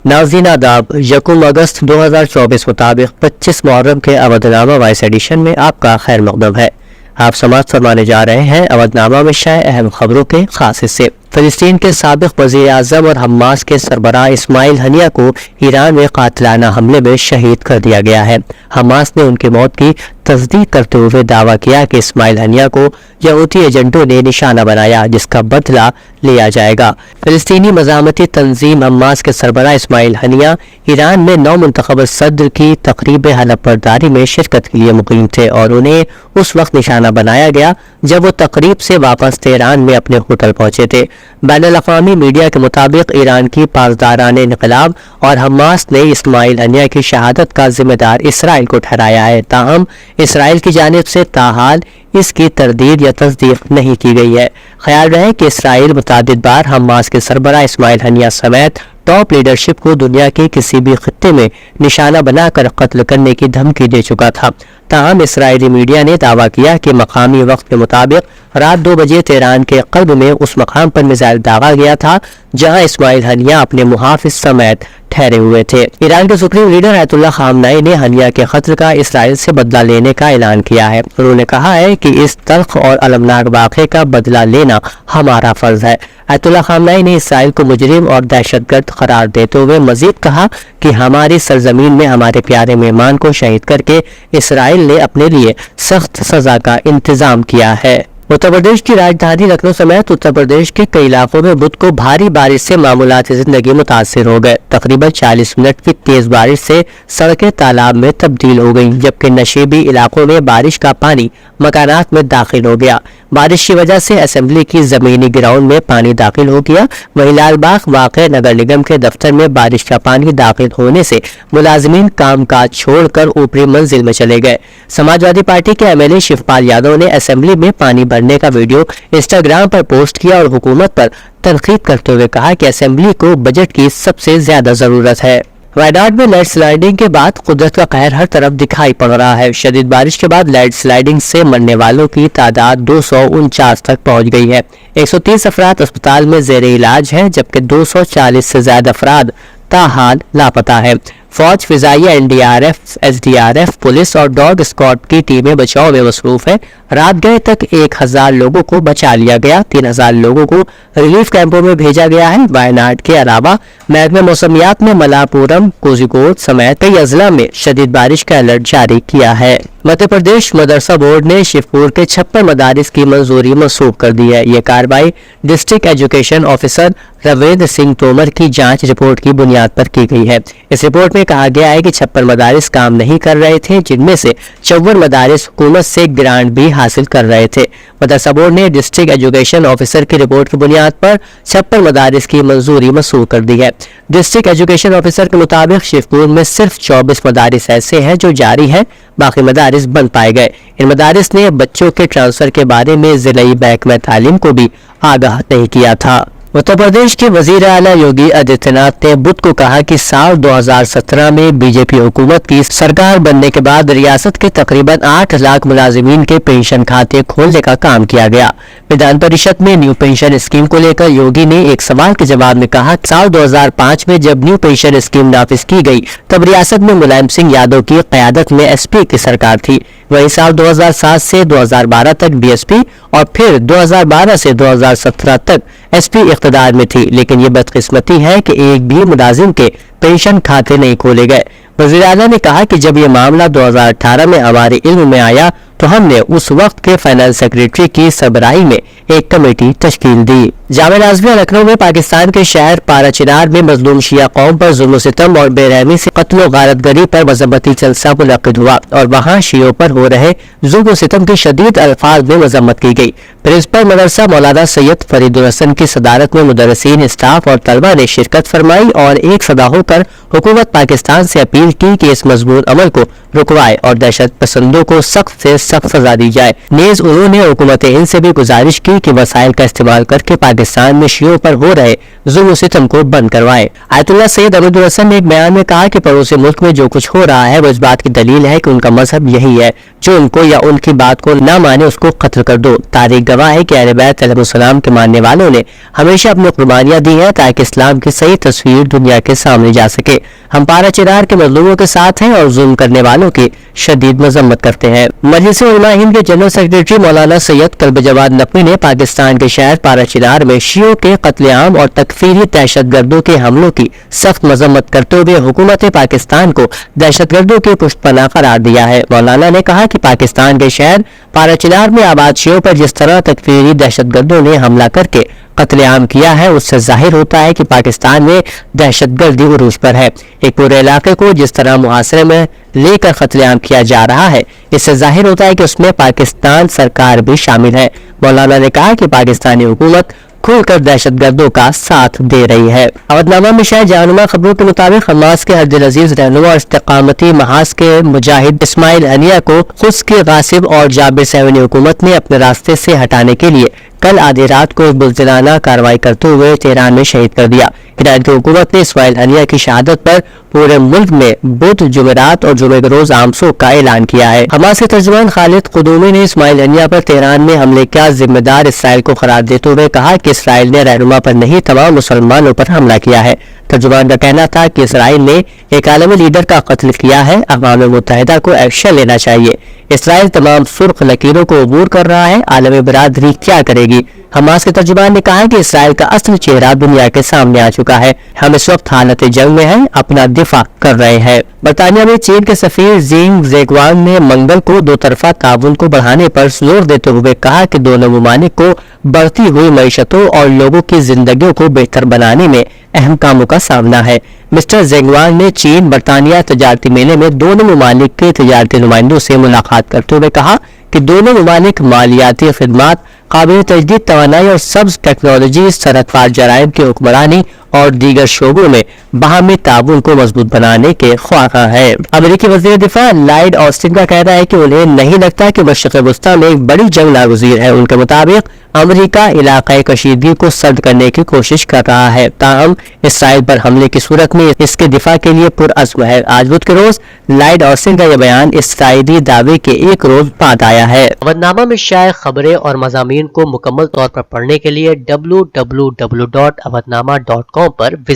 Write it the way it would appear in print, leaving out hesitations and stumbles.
नाज़रीन आदाब, 1 अगस्त 2024 मुताबिक 25 मुहर्रम के अवधनामा वॉइस एडिशन में आपका खैर मक़दम है। आप समाअत फरमाने जा रहे हैं अवधनामा में शाये अहम खबरों के खास हिस्से। फ़लस्तीन के साबिक़ वज़ीर आज़म और हमास के सरबराह इस्माइल हनिया को ईरान में कातिलाना हमले में शहीद कर दिया गया है। हमास ने उनकी मौत की तस्दीक करते हुए दावा किया कि इस्माइल हनिया को यहूदी एजेंटों ने निशाना बनाया, जिसका बदला लिया जाएगा। फ़लस्तीनी मज़ामती तंजीम हमास के सरबराह इस्माइल हनिया ईरान में नौ मुंतखब सदर की तकरीब हलफबरदारी में शिरकत के लिए मुक़ीम थे और उन्हें उस वक्त निशाना बनाया गया जब वो तकरीब से वापस तेहरान में अपने होटल पहुंचे थे। बैनुल-अक़वामी मीडिया के मुताबिक ईरान की पासदारान इन्क़िलाब और हमास ने इस्माइल हनिया की शहादत का जिम्मेदार इसराइल को ठहराया है। ताहम इसराइल की जानिब से ताहाल इसकी तरदीद या तस्दीक नहीं की गई है। ख्याल रहे कि इसराइल मुतअद्दिद बार हमास के सरबराह इस्माइल हनिया समेत टॉप लीडरशिप को दुनिया के किसी भी खित्ते में निशाना बनाकर कत्ल करने की धमकी दे चुका था। ताहम इसराइली मीडिया ने दावा किया कि मकामी वक्त के मुताबिक रात 2 बजे तेहरान के क़ल्ब में उस मकाम पर मिसाइल दागा गया था जहां इस्माइल हनिया अपने मुहाफिज समेत ठहरे हुए थे। ईरान के सुप्रीम लीडर आयतुल्लाह ख़ामनेई ने हनिया के क़त्ल का इसराइल से बदला लेने का ऐलान किया है। उन्होंने कहा है कि इस तल्ख़ और अलमनाक वाक़े का बदला लेना हमारा फ़र्ज है। आयतुल्लाह ख़ामनेई ने इसराइल को मुजरिम और दहशतगर्द करार देते हुए मजीद कहा कि हमारी सरजमीन में हमारे प्यारे मेहमान को शहीद करके इसराइल ने अपने लिए सख्त सजा का इंतजाम किया है। उत्तर प्रदेश की राजधानी लखनऊ समेत उत्तर प्रदेश के कई इलाकों में बुध को भारी बारिश से मामूलाती जिंदगी मुतासिर हो गए। तकरीबन 40 मिनट की तेज बारिश से सड़कें तालाब में तब्दील हो गईं, जबकि नशीबी इलाकों में बारिश का पानी मकानात में दाखिल हो गया। बारिश की वजह से असेंबली की जमीनी ग्राउंड में पानी दाखिल हो गया। वहीं लालबाग वाक़े नगर निगम के दफ्तर में बारिश का पानी दाखिल होने से मुलाजिमीन कामकाज छोड़कर ऊपरी मंजिल में चले गए। समाजवादी पार्टी के MLA शिवपाल यादव ने असेंबली में पानी भरने का वीडियो इंस्टाग्राम पर पोस्ट किया और हुकूमत पर तनकीद करते हुए कहा कि असेंबली को बजट की सबसे ज्यादा जरूरत है। वायनाड में लैंडस्लाइडिंग के बाद कुदरत का कहर हर तरफ दिखाई पड़ रहा है। शदीद बारिश के बाद लैंडस्लाइडिंग से मरने वालों की तादाद 249 तक पहुंच गई है। 130 अफराद अस्पताल में ज़ेरे इलाज हैं, जबकि 240 से ज्यादा अफराद ताहाल लापता है। फौज, फिजाइया, NDRF, SDRF, पुलिस और डॉग स्क्वाड की टीमें बचाव में मसरूफ है। रात गए तक 1000 लोगों को बचा लिया गया। 3000 लोगों को रिलीफ कैंपों में भेजा गया है। वायनाड के अलावा महकमे मौसमियात ने मलापुरम, कोझिकोड समेत कई अजला में शदीद बारिश का अलर्ट जारी किया है। मध्य प्रदेश मदरसा बोर्ड ने शिवपुर के 56 मदारिस की मंजूरी मंसूख कर दी है। ये कार्रवाई district education officer Ravindra Singh Tomar की जांच रिपोर्ट की बुनियाद पर की गई है। इस रिपोर्ट में कहा गया है कि 56 मदारिस काम नहीं कर रहे थे, जिनमें से 54 मदारिस हुकूमत से ग्रांट भी हासिल कर रहे थे। मदरसा बोर्ड ने डिस्ट्रिक्ट एजुकेशन ऑफिसर की रिपोर्ट की बुनियाद पर 56 मदारिस की मंजूरी मंसूख कर दी है। डिस्ट्रिक्ट एजुकेशन ऑफिसर के मुताबिक शिवपुर में सिर्फ 24 मदारिस ऐसे हैं जो जारी है, बाकी मदारिस बंद पाए गए। इन मदारिस ने बच्चों के ट्रांसफर के बारे में जिलाई महकमा तालीम को भी आगाह नहीं किया था। उत्तर प्रदेश के वजीर आला योगी आदित्यनाथ ने बुध को कहा कि साल 2017 में बीजेपी हुकूमत की सरकार बनने के बाद रियासत के तकरीबन 8 लाख मुलाजिमीन के पेंशन खाते खोलने का काम किया गया। विधान परिषद में न्यू पेंशन स्कीम को लेकर योगी ने एक सवाल के जवाब में कहा, साल 2005 में जब न्यू पेंशन स्कीम नाफिज की गई तब रियासत में मुलायम सिंह यादव की क़यादत में SP की सरकार थी। वही साल 2007 से 2012 तक BSP और फिर 2012 से 2017 तक SP इख्तिदार में थी। लेकिन ये बदकिस्मती है कि एक भी मुलाजिम के पेंशन खाते नहीं खोले गए। वज़ीर आला ने कहा कि जब ये मामला 2018 में हमारे इल्म में आया तो हमने उस वक्त के फाइनेंस सेक्रेटरी की सरबराही में एक कमेटी तश्कील दी। जामिया नाज़िमिया लखनऊ में पाकिस्तान के शहर पाराचिनार में मजलूम शिया कौम पर जुल्म सितम और बेरहमी से कत्ल व गारतगरी पर मजम्मती जलसा मुनक्किद हुआ और वहाँ शियों पर हो रहे जुल्म सितम की शदीद अल्फाज में मजम्मत की गई। प्रिंसिपल मदरसा मौलाना सैयद फरीदुल हसन की सदारत में मुदर्रिसीन, स्टाफ और तलबा ने शिरकत फरमाई और एक सदा होकर हुकूमत पाकिस्तान से अपील की कि इस मजबूत अमल को रुकवाए और दहशत पसंदों को सख्त से सख्त सजा दी जाए। नेज उन्होंने हुकूमत हिंद से भी गुजारिश की कि वसाइल का इस्तेमाल करके पाकिस्तान में शियों पर हो रहे जुल्म सितम को बंद करवाए। आयतुल्लाह सैयद अमीरुल हसन ने एक बयान में कहा कि पड़ोसी मुल्क में जो कुछ हो रहा है वो इस बात की दलील है कि उनका मजहब यही है جو ان کو یا ان کی بات کو نہ مانے اس کو قتل کر دو۔ تاریخ گواہ ہے کہ اہل بیت علیہ السلام کے ماننے والوں نے ہمیشہ اپنی قربانیاں دی ہیں تاکہ اسلام کی صحیح تصویر دنیا کے سامنے جا سکے۔ ہم پارا چنار کے مظلوموں کے ساتھ ہیں اور ظلم کرنے والوں کی شدید مذمت کرتے ہیں۔ مجلس علماء ہند کے جنرل سیکریٹری مولانا سید کلب جواد نقوی نے پاکستان کے شہر پارا چنار میں شیعوں کے قتل عام اور تکفیری دہشت گردوں کے حملوں کی سخت مذمت کرتے ہوئے حکومت پاکستان کو دہشت گردوں کے پشت پناہ قرار دیا ہے۔ مولانا نے کہا کہ پاکستان کے شہر پارا چنار میں آباد شیعوں پر جس طرح تکفیری دہشت گردوں نے حملہ کر کے قتل عام کیا ہے اس سے ظاہر ہوتا ہے کہ پاکستان میں دہشت گردی عروج پر ہے۔ ایک پورے علاقے کو جس طرح محاصرے میں لے کر قتل عام کیا جا رہا ہے اس سے ظاہر ہوتا ہے کہ اس میں پاکستان سرکار بھی شامل ہے۔ مولانا نے کہا کہ پاکستانی حکومت کھل کر دہشت گردوں کا ساتھ دے رہی ہے۔ اودنامہ میں شائع جانما خبروں کے مطابق حماس کے حد العزیز رہنما اور استقامتی محاذ کے مجاہد اسماعیل ہنیہ کو خود کی غاصب اور جابر صہیونی حکومت نے اپنے راستے سے ہٹانے کے لیے کل آدھی رات کو بزدلانہ کارروائی کرتے ہوئے تہران میں شہید کر دیا۔ ایران کی حکومت نے اسماعیل ہنیہ کی شہادت پر پورے ملک میں بدھ، جمعرات اور جمعے کے روز عام سوگ کا اعلان کیا ہے۔ حماس کے ترجمان خالد قدومی نے اسماعیل ہنیہ پر تہران میں حملے کا ذمہ دار اسرائیل کو قرار دیتے ہوئے کہا کہ اسرائیل نے رہنما پر نہیں تمام مسلمانوں پر حملہ کیا ہے۔ ترجمان کا کہنا تھا کہ اسرائیل نے ایک عالمی لیڈر کا قتل کیا ہے، اقوام متحدہ کو ایکشن لینا چاہیے۔ اسرائیل تمام سرخ لکیروں کو عبور کر رہا ہے، عالمی برادری کیا کرے گی؟ حماس کے ترجمان نے کہا کہ اسرائیل کا اصل چہرہ دنیا کے سامنے آ چکا ہے، ہم اس وقت حالت جنگ میں ہیں، اپنا دفاع کر رہے ہیں۔ برطانیہ میں چین کے سفیر زینگ زیگوانگ نے منگل کو دو طرفہ تعاون کو بڑھانے پر زور دیتے ہوئے کہا کہ دونوں ممالک کو بڑھتی ہوئی معیشتوں اور لوگوں کی زندگیوں کو بہتر بنانے میں اہم کاموں کا سامنا ہے۔ مسٹر زیگوانگ نے چین برطانیہ تجارتی میلے میں دونوں ممالک کے تجارتی نمائندوں سے ملاقات کرتے ہوئے کہا کہ دونوں ممالک مالیاتی خدمات، قابل تجدید توانائی اور سبز ٹیکنالوجی، سرحد جرائم کی حکمرانی اور دیگر شعبوں میں باہمی تعاون کو مضبوط بنانے کے خواہاں ہے۔ امریکی وزیر دفاع لائیڈ آسٹن کا کہنا ہے کہ انہیں نہیں لگتا کہ مشرق وسطی میں ایک بڑی جنگ ناگزیر ہے۔ ان کے مطابق امریکہ علاقائی کشیدگی کو سرد کرنے کی کوشش کر رہا ہے، تاہم اسرائیل پر حملے کی صورت میں اس کے دفاع کے لیے پرعزم ہے۔ آج بدھ کے روز لائیڈ آسٹن کا یہ بیان اسرائیلی دعوے کے ایک روز بعد آیا ہے۔ اودنامہ میں شائع خبریں اور مضامین کو مکمل طور پر پڑھنے کے لیے www.awadnama.com پر وزٹ